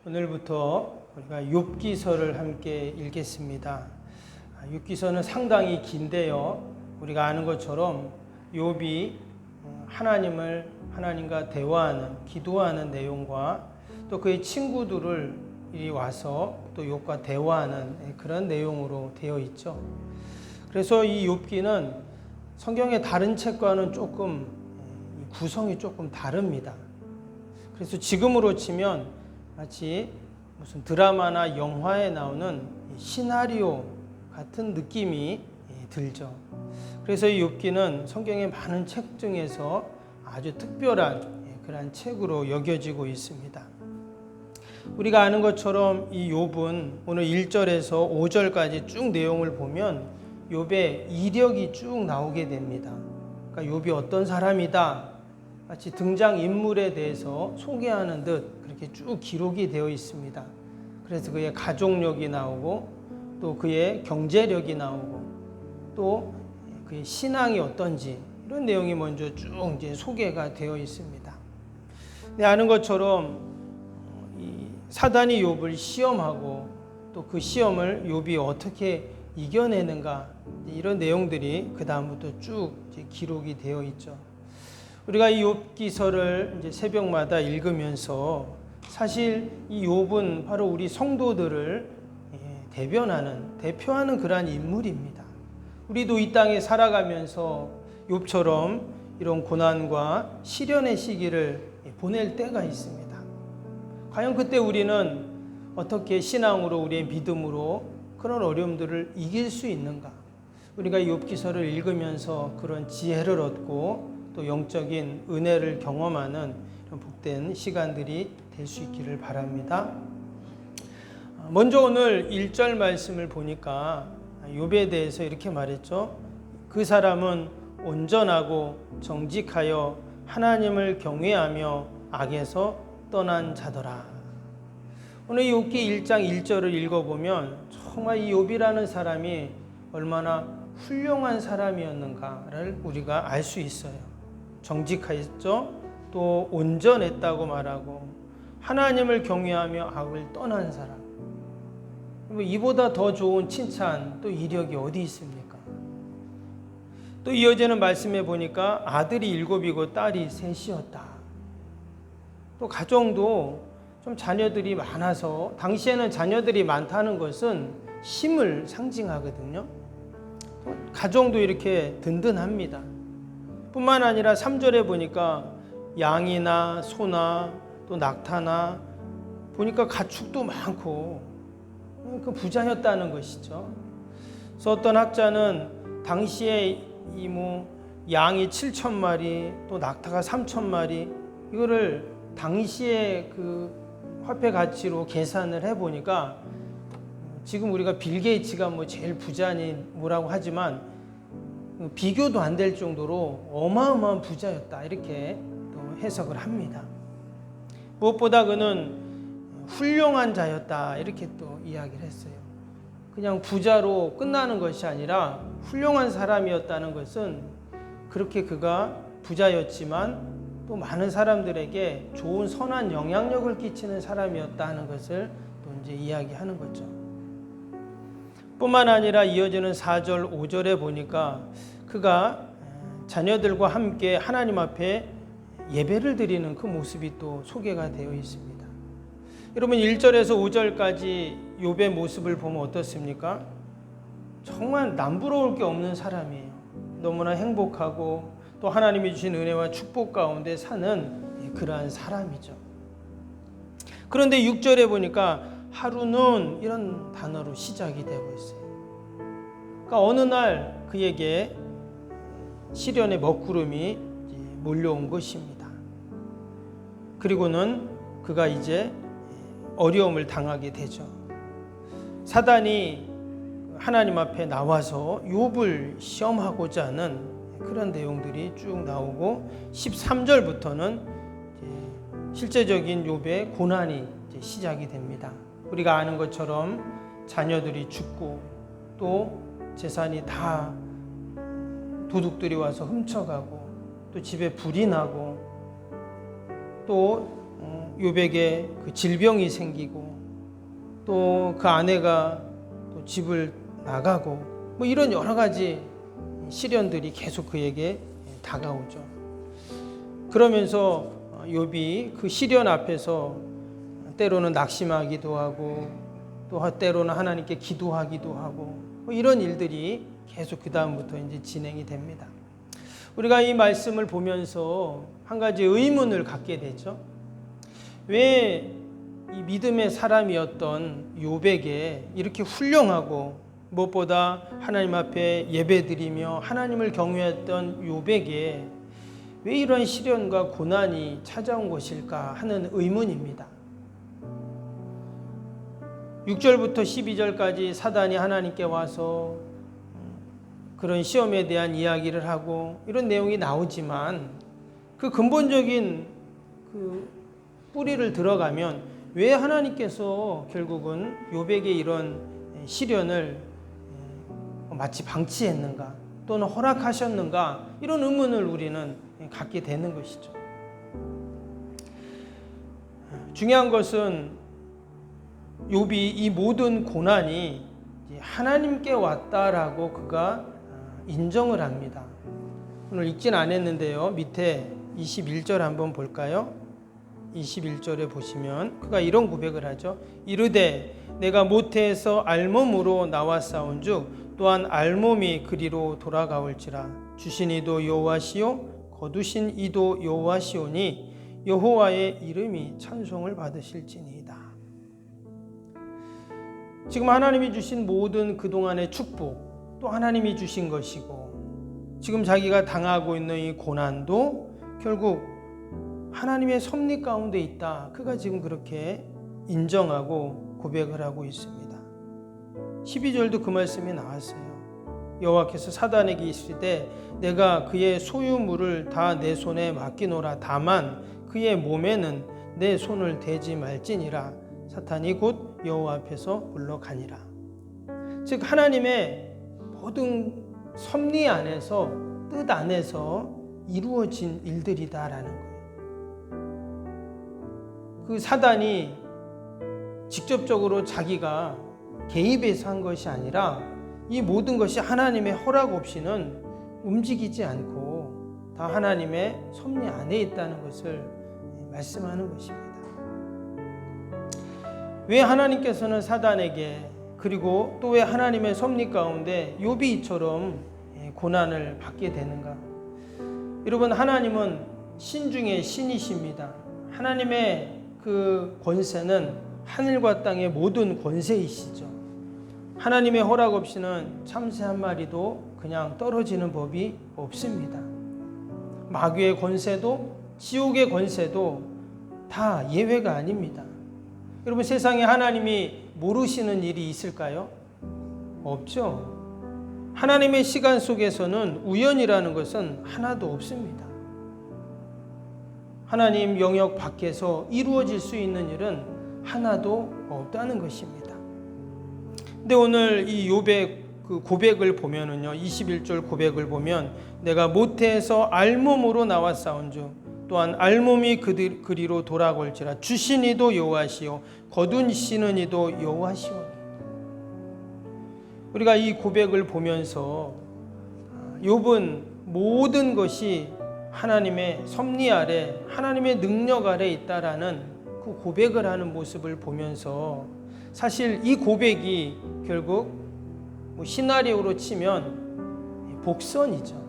오늘부터 우리가 욥기서를 함께 읽겠습니다. 욥기서는 상당히 긴데요. 우리가 아는 것처럼 욥이 하나님과 대화하는, 기도하는 내용과 또 그의 친구들을 이리 와서 또 욥과 대화하는 그런 내용으로 되어 있죠. 그래서 이 욥기는 성경의 다른 책과는 조금 구성이 조금 다릅니다. 그래서 지금으로 치면 마치 무슨 드라마나 영화에 나오는 시나리오 같은 느낌이 들죠. 그래서 이 욥기는 성경의 많은 책 중에서 아주 특별한 그러한 책으로 여겨지고 있습니다. 우리가 아는 것처럼 이 욥은 오늘 1절에서 5절까지 쭉 내용을 보면 욥의 이력이 쭉 나오게 됩니다. 그러니까 욥이 어떤 사람이다, 마치 등장인물에 대해서 소개하는 듯 그렇게 쭉 기록이 되어 있습니다. 그래서 그의 가족력이 나오고 또 그의 경제력이 나오고 또 그의 신앙이 어떤지 이런 내용이 먼저 쭉 이제 소개가 되어 있습니다. 근데 아는 것처럼 이 사단이 욥을 시험하고 또 그 시험을 욥이 어떻게 이겨내는가 이런 내용들이 그 다음부터 쭉 이제 기록이 되어 있죠. 우리가 이 욥기서를 이제 새벽마다 읽으면서 사실 이 욥은 바로 우리 성도들을 대표하는 그러한 인물입니다. 우리도 이 땅에 살아가면서 욥처럼 이런 고난과 시련의 시기를 보낼 때가 있습니다. 과연 그때 우리는 어떻게 신앙으로 우리의 믿음으로 그런 어려움들을 이길 수 있는가? 우리가 이 욥기서를 읽으면서 그런 지혜를 얻고 또 영적인 은혜를 경험하는 복된 시간들이 될 수 있기를 바랍니다. 먼저 오늘 1절 말씀을 보니까 욥에 대해서 이렇게 말했죠. 그 사람은 온전하고 정직하여 하나님을 경외하며 악에서 떠난 자더라. 오늘 욥기 1장 1절을 읽어보면 정말 이 욥이라는 사람이 얼마나 훌륭한 사람이었는가를 우리가 알 수 있어요. 정직했죠. 또 온전했다고 말하고 하나님을 경외하며 악을 떠난 사람. 이보다 더 좋은 칭찬 또 이력이 어디 있습니까? 또 이어지는 말씀에 보니까 아들이 7이고 딸이 3이었다. 또 가정도 좀 자녀들이 많아서 당시에는 자녀들이 많다는 것은 힘을 상징하거든요. 가정도 이렇게 든든합니다. 뿐만 아니라 3절에 보니까 양이나 소나 또 낙타나 보니까 가축도 많고 그 부자였다는 것이죠. 그래서 어떤 학자는 당시에 양이 7,000마리 또 낙타가 3,000마리 이거를 당시에 그 화폐 가치로 계산을 해보니까 지금 우리가 빌 게이츠가 제일 부자니 뭐라고 하지만 비교도 안 될 정도로 어마어마한 부자였다 이렇게 또 해석을 합니다. 무엇보다 그는 훌륭한 자였다 이렇게 또 이야기를 했어요. 그냥 부자로 끝나는 것이 아니라 훌륭한 사람이었다는 것은 그렇게 그가 부자였지만 또 많은 사람들에게 좋은 선한 영향력을 끼치는 사람이었다는 것을 또 이제 이야기하는 거죠. 뿐만 아니라 이어지는 4절, 5절에 보니까 그가 자녀들과 함께 하나님 앞에 예배를 드리는 그 모습이 또 소개가 되어 있습니다. 여러분 1절에서 5절까지 욥의 모습을 보면 어떻습니까? 정말 남부러울 게 없는 사람이에요. 너무나 행복하고 또 하나님이 주신 은혜와 축복 가운데 사는 그러한 사람이죠. 그런데 6절에 보니까 하루는 이런 단어로 시작이 되고 있어요. 그러니까 어느 날 그에게 시련의 먹구름이 몰려온 것입니다. 그리고는 그가 이제 어려움을 당하게 되죠. 사단이 하나님 앞에 나와서 욥을 시험하고자 하는 그런 내용들이 쭉 나오고 13절부터는 실제적인 욥의 고난이 시작이 됩니다. 우리가 아는 것처럼 자녀들이 죽고 또 재산이 다 도둑들이 와서 훔쳐가고 또 집에 불이 나고 또 욥에게 그 질병이 생기고 또 그 아내가 또 집을 나가고 뭐 이런 여러 가지 시련들이 계속 그에게 다가오죠. 그러면서 욥이 그 시련 앞에서 때로는 낙심하기도 하고 또 때로는 하나님께 기도하기도 하고 뭐 이런 일들이 계속 그 다음부터 이제 진행이 됩니다. 우리가 이 말씀을 보면서 한 가지 의문을 갖게 되죠. 왜 이 믿음의 사람이었던 욥에게 이렇게 훌륭하고 무엇보다 하나님 앞에 예배드리며 하나님을 경외했던 욥에게 왜 이런 시련과 고난이 찾아온 것일까 하는 의문입니다. 6절부터 12절까지 사단이 하나님께 와서 그런 시험에 대한 이야기를 하고 이런 내용이 나오지만 그 근본적인 그 뿌리를 들어가면 왜 하나님께서 결국은 욥에게 이런 시련을 마치 방치했는가 또는 허락하셨는가 이런 의문을 우리는 갖게 되는 것이죠. 중요한 것은 욥이 이 모든 고난이 하나님께 왔다라고 그가 인정을 합니다. 오늘 읽진 않았는데요. 밑에 21절 한번 볼까요? 21절에 보시면 그가 이런 고백을 하죠. 이르되 내가 모태에서 알몸으로 나왔사온즉 또한 알몸이 그리로 돌아가올지라 주신 이도 여호와시요 거두신 이도 여호와시오니 여호와의 이름이 찬송을 받으실지니이다. 지금 하나님이 주신 모든 그동안의 축복 또 하나님이 주신 것이고 지금 자기가 당하고 있는 이 고난도 결국 하나님의 섭리 가운데 있다. 그가 지금 그렇게 인정하고 고백을 하고 있습니다. 12절도 그 말씀이 나왔어요. 여호와께서 사단에게 이르시되 내가 그의 소유물을 다 내 손에 맡기노라. 다만 그의 몸에는 내 손을 대지 말지니라. 사탄이 곧 여호와 앞에서 물러가니라. 즉 하나님의 모든 섭리 안에서 뜻 안에서 이루어진 일들이다라는 거예요. 그 사단이 직접적으로 자기가 개입해서 한 것이 아니라 이 모든 것이 하나님의 허락 없이는 움직이지 않고 다 하나님의 섭리 안에 있다는 것을 말씀하는 것입니다. 왜 하나님께서는 사단에게 그리고 또 왜 하나님의 섭리 가운데 욥이 이처럼 고난을 받게 되는가? 여러분, 하나님은 신 중에 신이십니다. 하나님의 그 권세는 하늘과 땅의 모든 권세이시죠. 하나님의 허락 없이는 참새 한 마리도 그냥 떨어지는 법이 없습니다. 마귀의 권세도 지옥의 권세도 다 예외가 아닙니다. 여러분, 세상에 하나님이 모르시는 일이 있을까요? 없죠. 하나님의 시간 속에서는 우연이라는 것은 하나도 없습니다. 하나님 영역 밖에서 이루어질 수 있는 일은 하나도 없다는 것입니다. 근데 오늘 이 욥의 그 고백을 보면은요, 21절 고백을 보면 내가 모태에서 알몸으로 나왔사온즉 또한 알몸이 그리로 돌아올지라 주신 이도 여호와시요 거두시는 이도 여호와시오니. 우리가 이 고백을 보면서 욥은 모든 것이 하나님의 섭리 아래 하나님의 능력 아래 있다라는 그 고백을 하는 모습을 보면서 사실 이 고백이 결국 시나리오로 치면 복선이죠.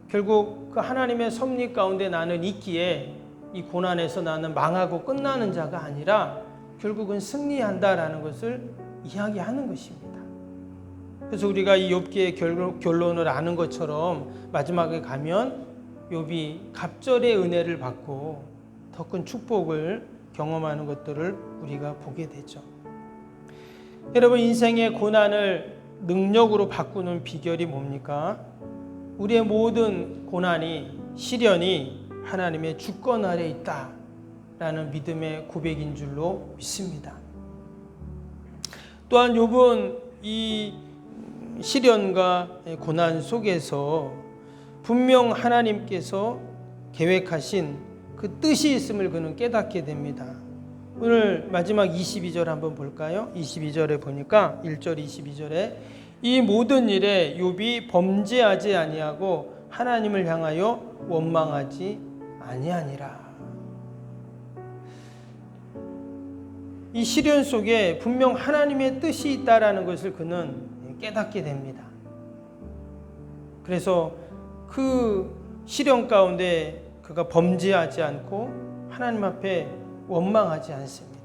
결국 그 하나님의 섭리 가운데 나는 있기에 이 고난에서 나는 망하고 끝나는 자가 아니라 결국은 승리한다라는 것을 이야기하는 것입니다. 그래서 우리가 이 욥기의 결론을 아는 것처럼 마지막에 가면 욥이 갑절의 은혜를 받고 더 큰 축복을 경험하는 것들을 우리가 보게 되죠. 여러분, 인생의 고난을 능력으로 바꾸는 비결이 뭡니까? 우리의 모든 고난이 시련이 하나님의 주권 아래 있다라는 믿음의 고백인 줄로 믿습니다. 또한 욥은 이 시련과 고난 속에서 분명 하나님께서 계획하신 그 뜻이 있음을 그는 깨닫게 됩니다. 오늘 마지막 22절 한번 볼까요? 22절에 보니까 1절 22절에 이 모든 일에 욥이 범죄하지 아니하고 하나님을 향하여 원망하지 아니하니라. 이 시련 속에 분명 하나님의 뜻이 있다라는 것을 그는 깨닫게 됩니다. 그래서 그 시련 가운데 그가 범죄하지 않고 하나님 앞에 원망하지 않습니다.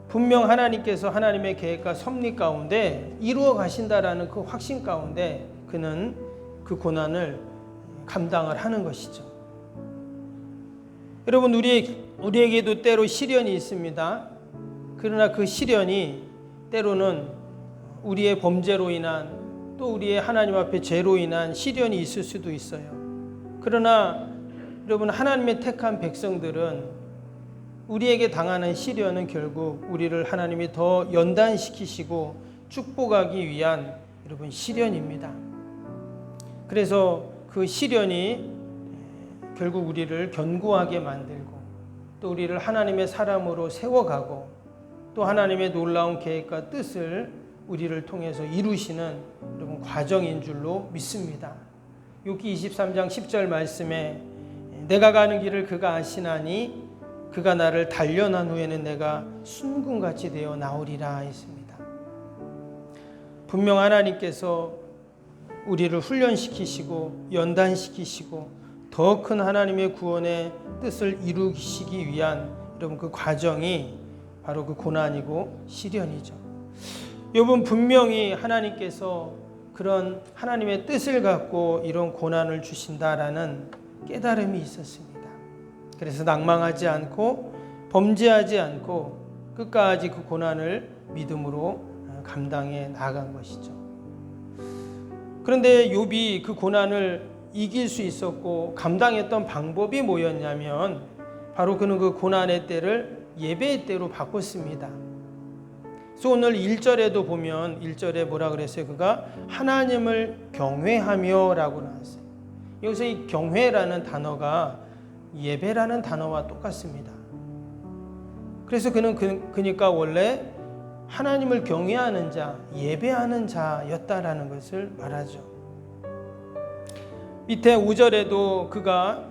분명 하나님께서 하나님의 계획과 섭리 가운데 이루어 가신다라는 그 확신 가운데 그는 그 고난을 감당을 하는 것이죠. 여러분, 우리에게도 때로 시련이 있습니다. 그러나 그 시련이 때로는 우리의 범죄로 인한 또 우리의 하나님 앞에 죄로 인한 시련이 있을 수도 있어요. 그러나 여러분, 하나님의 택한 백성들은 우리에게 당하는 시련은 결국 우리를 하나님이 더 연단시키시고 축복하기 위한 여러분 시련입니다. 그래서 그 시련이 결국 우리를 견고하게 만들고 또 우리를 하나님의 사람으로 세워가고 또 하나님의 놀라운 계획과 뜻을 우리를 통해서 이루시는 여러분 과정인 줄로 믿습니다. 욥기 23장 10절 말씀에 내가 가는 길을 그가 아시나니 그가 나를 단련한 후에는 내가 순금같이 되어 나오리라 했습니다. 분명 하나님께서 우리를 훈련시키시고 연단시키시고 더 큰 하나님의 구원의 뜻을 이루시기 위한 여러분 그 과정이 바로 그 고난이고 시련이죠. 욥은 분명히 하나님께서 그런 하나님의 뜻을 갖고 이런 고난을 주신다라는 깨달음이 있었습니다. 그래서 낭망하지 않고 범죄하지 않고 끝까지 그 고난을 믿음으로 감당해 나아간 것이죠. 그런데 욥이 그 고난을 이길 수 있었고 감당했던 방법이 뭐였냐면 바로 그는 그 고난의 때를 예배의 때로 바꿨습니다. 그래서 오늘 1절에도 보면 1절에 뭐라 그랬어요? 그가 하나님을 경외하며 라고 나왔어요. 여기서 이 경외라는 단어가 예배라는 단어와 똑같습니다. 그래서 그는 그러니까 원래 하나님을 경외하는 자, 예배하는 자였다라는 것을 말하죠. 밑에 5절에도 그가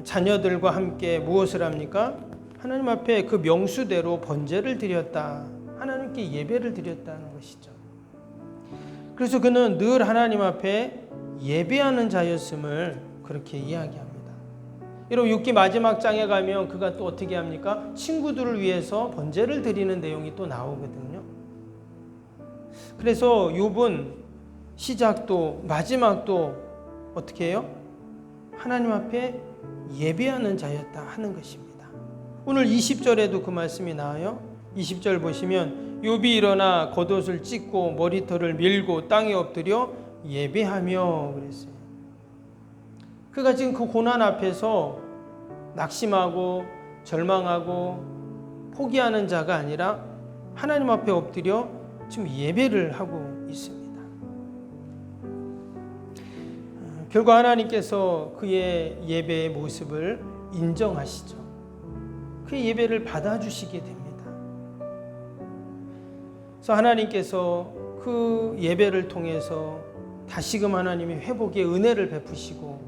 자녀들과 함께 무엇을 합니까? 하나님 앞에 그 명수대로 번제를 드렸다. 하나님께 예배를 드렸다는 것이죠. 그래서 그는 늘 하나님 앞에 예배하는 자였음을 그렇게 이야기합니다. 여러분, 욥기 마지막 장에 가면 그가 또 어떻게 합니까? 친구들을 위해서 번제를 드리는 내용이 또 나오거든요. 그래서 욥은 시작도 마지막도 어떻게 해요? 하나님 앞에 예배하는 자였다 하는 것입니다. 오늘 20절에도 그 말씀이 나와요. 20절 보시면 욥이 일어나 겉옷을 찢고 머리털을 밀고 땅에 엎드려 예배하며 그랬어요. 그가 지금 그 고난 앞에서 낙심하고 절망하고 포기하는 자가 아니라 하나님 앞에 엎드려 지금 예배를 하고 있습니다. 결국 하나님께서 그의 예배의 모습을 인정하시죠. 그의 예배를 받아주시게 됩니다. 그래서 하나님께서 그 예배를 통해서 다시금 하나님이 회복의 은혜를 베푸시고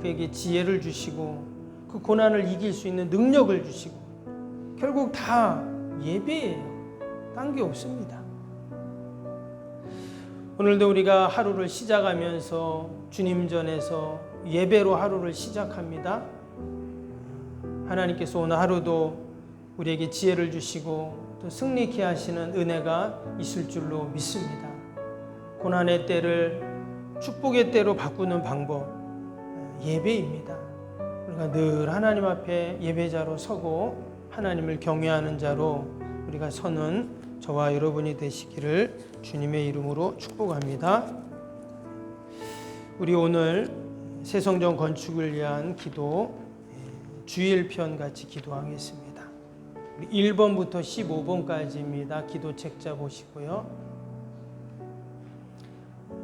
그에게 지혜를 주시고 그 고난을 이길 수 있는 능력을 주시고 결국 다 예배예요. 딴 게 없습니다. 오늘도 우리가 하루를 시작하면서 주님 전에서 예배로 하루를 시작합니다. 하나님께서 오늘 하루도 우리에게 지혜를 주시고 또 승리케 하시는 은혜가 있을 줄로 믿습니다. 고난의 때를 축복의 때로 바꾸는 방법, 예배입니다. 우리가 늘 하나님 앞에 예배자로 서고 하나님을 경외하는 자로 우리가 서는 저와 여러분이 되시기를 주님의 이름으로 축복합니다. 우리 오늘 새성전 건축을 위한 기도 주일편 같이 기도하겠습니다. 1번부터 15번까지입니다. 기도 책자 보시고요.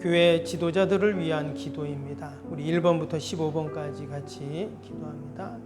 교회 지도자들을 위한 기도입니다. 우리 1번부터 15번까지 같이 기도합니다.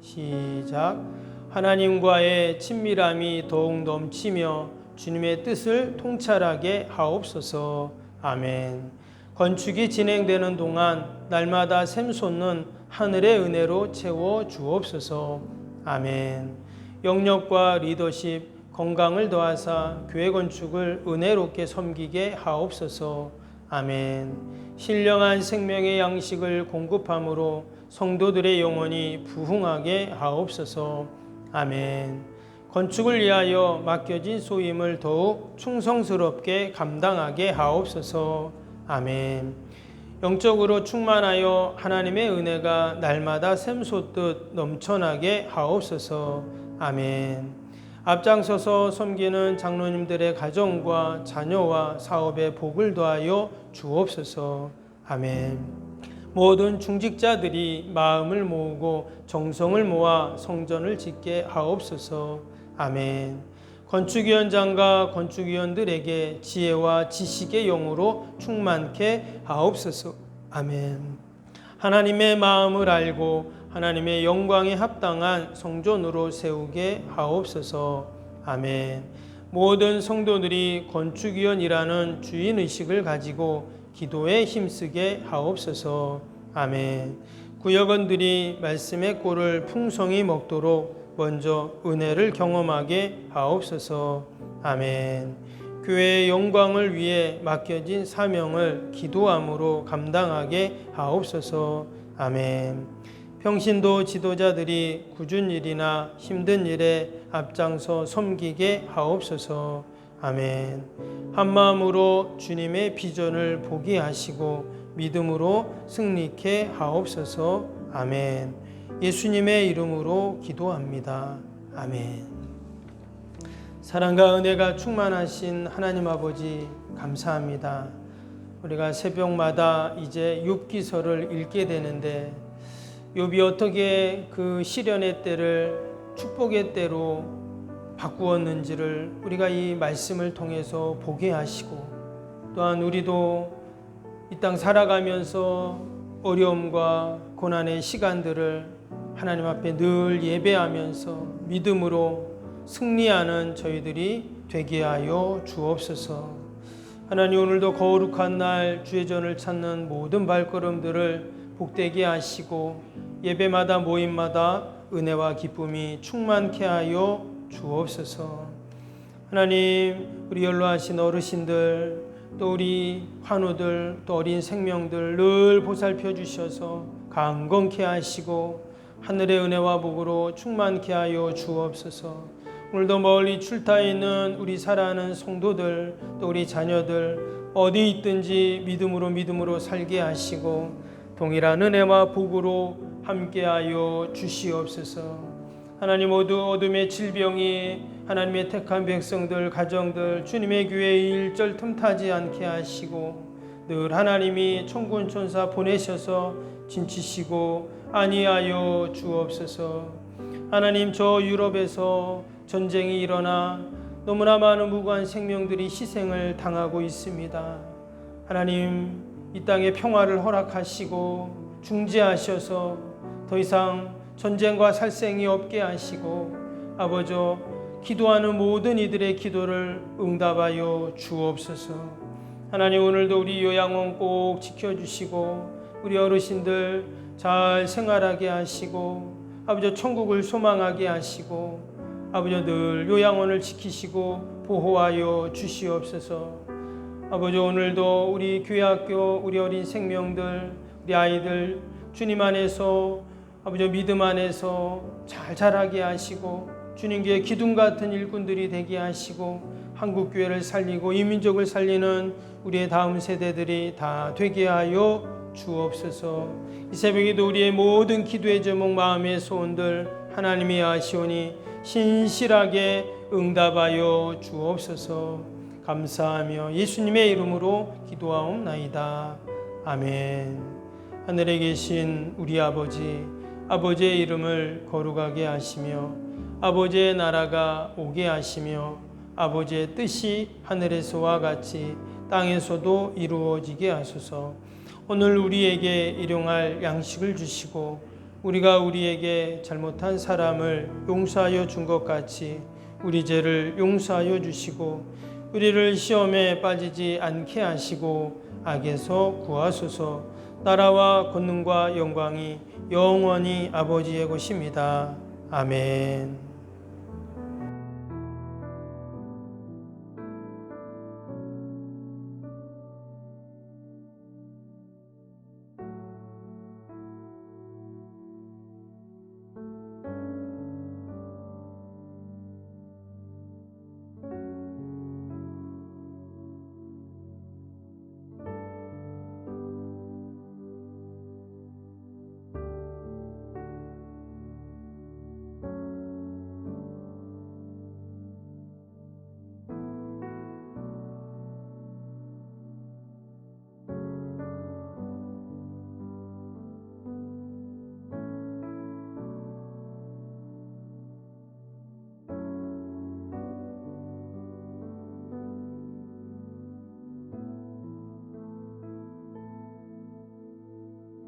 시작. 하나님과의 친밀함이 더욱 넘치며 주님의 뜻을 통찰하게 하옵소서. 아멘. 건축이 진행되는 동안 날마다 샘솟는 하늘의 은혜로 채워 주옵소서. 아멘. 영역과 리더십, 건강을 더하사 교회 건축을 은혜롭게 섬기게 하옵소서. 아멘. 신령한 생명의 양식을 공급함으로 성도들의 영혼이 부흥하게 하옵소서. 아멘. 건축을 위하여 맡겨진 소임을 더욱 충성스럽게 감당하게 하옵소서. 아멘. 영적으로 충만하여 하나님의 은혜가 날마다 샘솟듯 넘쳐나게 하옵소서. 아멘. 앞장서서 섬기는 장로님들의 가정과 자녀와 사업에 복을 더하여 주옵소서. 아멘. 모든 중직자들이 마음을 모으고 정성을 모아 성전을 짓게 하옵소서. 아멘. 건축위원장과 건축위원들에게 지혜와 지식의 영으로 충만케 하옵소서. 아멘. 하나님의 마음을 알고 하나님의 영광에 합당한 성전으로 세우게 하옵소서. 아멘. 모든 성도들이 건축위원이라는 주인의식을 가지고 기도에 힘쓰게 하옵소서. 아멘. 구역원들이 말씀의 꼴을 풍성히 먹도록 먼저 은혜를 경험하게 하옵소서. 아멘. 교회의 영광을 위해 맡겨진 사명을 기도함으로 감당하게 하옵소서. 아멘. 평신도 지도자들이 굳은 일이나 힘든 일에 앞장서 섬기게 하옵소서. 아멘. 한마음으로 주님의 비전을 보게 하시고 믿음으로 승리케 하옵소서. 아멘. 예수님의 이름으로 기도합니다. 아멘. 사랑과 은혜가 충만하신 하나님 아버지 감사합니다. 우리가 새벽마다 이제 욥기서를 읽게 되는데 욥이 어떻게 그 시련의 때를 축복의 때로 바꾸었는지를 우리가 이 말씀을 통해서 보게 하시고 또한 우리도 이 땅 살아가면서 어려움과 고난의 시간들을 하나님 앞에 늘 예배하면서 믿음으로 승리하는 저희들이 되게 하여 주옵소서. 하나님, 오늘도 거룩한 날 주의 전을 찾는 모든 발걸음들을 복되게 하시고 예배마다 모임마다 은혜와 기쁨이 충만케 하여 주옵소서. 하나님, 우리 연로하신 어르신들 또 우리 환우들 또 어린 생명들 늘 보살펴 주셔서 강건케 하시고 하늘의 은혜와 복으로 충만케 하여 주옵소서. 오늘도 멀리 출타해 있는 우리 사랑하는 성도들 또 우리 자녀들 어디 있든지 믿음으로 살게 하시고 동일한 은혜와 복으로 함께하여 주시옵소서. 하나님, 모두 어둠의 질병이 하나님의 택한 백성들 가정들 주님의 교회에 일절 틈타지 않게 하시고 늘 하나님이 천군 천사 보내셔서 진치시고 안위하여 주옵소서. 하나님, 저 유럽에서 전쟁이 일어나 너무나 많은 무고한 생명들이 희생을 당하고 있습니다. 하나님, 이 땅에 평화를 허락하시고 중재하셔서 더 이상 전쟁과 살생이 없게 하시고 아버지 기도하는 모든 이들의 기도를 응답하여 주옵소서. 하나님, 오늘도 우리 요양원 꼭 지켜주시고 우리 어르신들 잘 생활하게 하시고 아버지 천국을 소망하게 하시고 아버지 늘 요양원을 지키시고 보호하여 주시옵소서. 아버지, 오늘도 우리 교회학교 우리 어린 생명들 우리 아이들 주님 안에서 아버지 믿음 안에서 잘 자라게 하시고 주님께 기둥 같은 일꾼들이 되게 하시고 한국교회를 살리고 이 민족을 살리는 우리의 다음 세대들이 다 되게 하여 주옵소서. 이 새벽에도 우리의 모든 기도의 제목 마음의 소원들 하나님이 아시오니 신실하게 응답하여 주옵소서. 감사하며 예수님의 이름으로 기도하옵나이다. 아멘. 하늘에 계신 우리 아버지, 아버지의 이름을 거룩하게 하시며 아버지의 나라가 오게 하시며 아버지의 뜻이 하늘에서와 같이 땅에서도 이루어지게 하소서. 오늘 우리에게 일용할 양식을 주시고 우리가 우리에게 잘못한 사람을 용서하여 준 것 같이 우리 죄를 용서하여 주시고 우리를 시험에 빠지지 않게 하시고 악에서 구하소서. 나라와 권능과 영광이 영원히 아버지의 것입니다. 아멘.